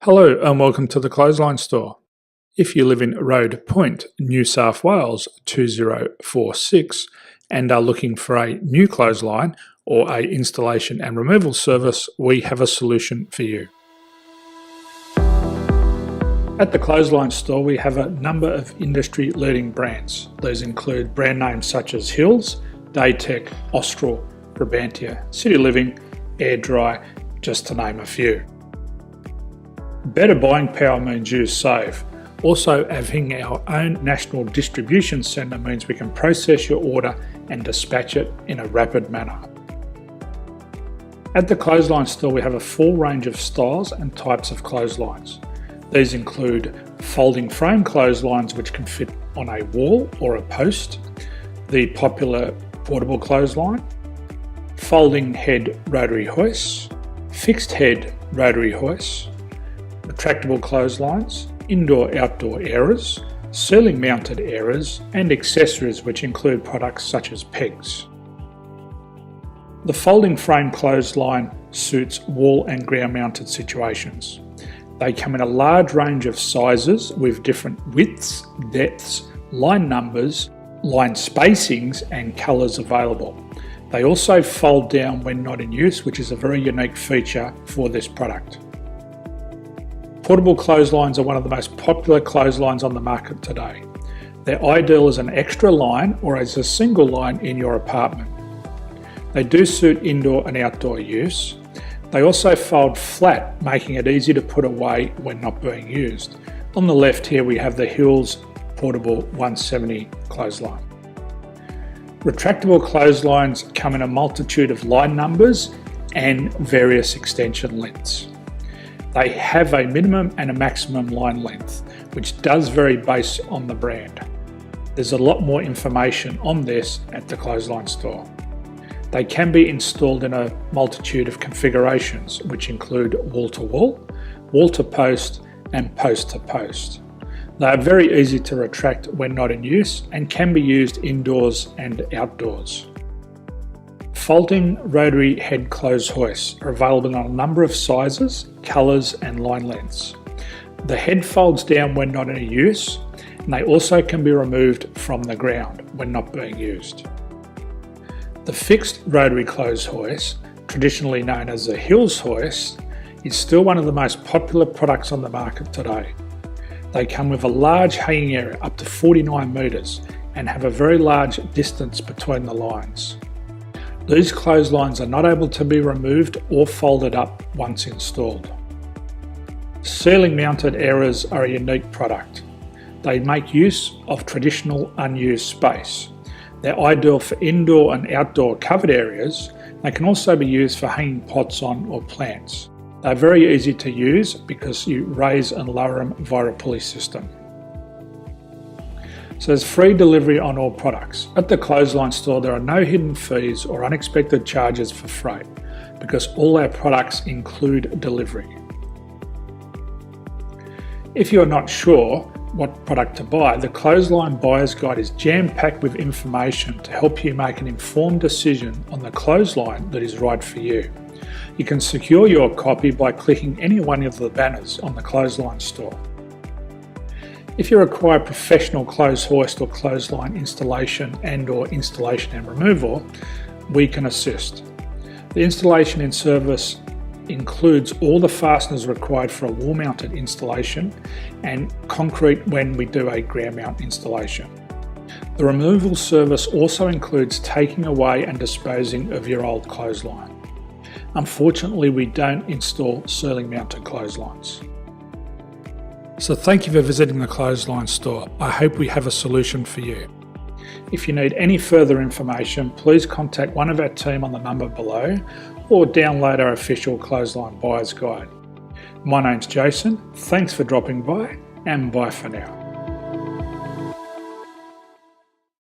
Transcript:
Hello and welcome to the Clothesline Store. If you live in Road Point, New South Wales 2046 and are looking for a new clothesline or a installation and removal service, we have a solution for you. At the Clothesline Store we have a number of industry leading brands. These include brand names such as Hills, Daytech, Austral, Brabantia, City Living, Air Dry, just to name a few. Better buying power means you save. Also, having our own national distribution centre means we can process your order and dispatch it in a rapid manner. At the Clothesline Store we have a full range of styles and types of clotheslines. These include folding frame clotheslines which can fit on a wall or a post, the popular portable clothesline, folding head rotary hoists, fixed head rotary hoists, retractable clotheslines, indoor-outdoor airers, ceiling-mounted airers, and accessories which include products such as pegs. The folding frame clothesline suits wall and ground-mounted situations. They come in a large range of sizes with different widths, depths, line numbers, line spacings, and colours available. They also fold down when not in use, which is a very unique feature for this product. Portable clotheslines are one of the most popular clotheslines on the market today. They're ideal as an extra line or as a single line in your apartment. They do suit indoor and outdoor use. They also fold flat, making it easy to put away when not being used. On the left here we have the Hills Portable 170 clothesline. Retractable clotheslines come in a multitude of line numbers and various extension lengths. They have a minimum and a maximum line length, which does vary based on the brand. There's a lot more information on this at the Clothesline Store. They can be installed in a multitude of configurations, which include wall-to-wall, wall-to-post, and post-to-post. They are very easy to retract when not in use and can be used indoors and outdoors. Folding rotary head clothes hoists are available in a number of sizes, colours and line lengths. The head folds down when not in use, and they also can be removed from the ground when not being used. The fixed rotary clothes hoist, traditionally known as the Hills hoist, is still one of the most popular products on the market today. They come with a large hanging area up to 49 metres and have a very large distance between the lines. These clotheslines are not able to be removed or folded up once installed. Ceiling mounted airers are a unique product. They make use of traditional unused space. They're ideal for indoor and outdoor covered areas. They can also be used for hanging pots on or plants. They're very easy to use because you raise and lower them via a pulley system. So there's free delivery on all products. At the Clothesline Store there are no hidden fees or unexpected charges for freight because all our products include delivery. If you're not sure what product to buy, the Clothesline Buyer's Guide is jam-packed with information to help you make an informed decision on the clothesline that is right for you. You can secure your copy by clicking any one of the banners on the Clothesline Store. If you require professional clothes hoist or clothesline installation and/or installation and removal, we can assist. The installation and service includes all the fasteners required for a wall-mounted installation and concrete when we do a ground mount installation. The removal service also includes taking away and disposing of your old clothesline. Unfortunately, we don't install ceiling-mounted clotheslines. So thank you for visiting the Clothesline Store. I hope we have a solution for you. If you need any further information, please contact one of our team on the number below or download our official Clothesline Buyer's Guide. My name's Jason, thanks for dropping by and bye for now.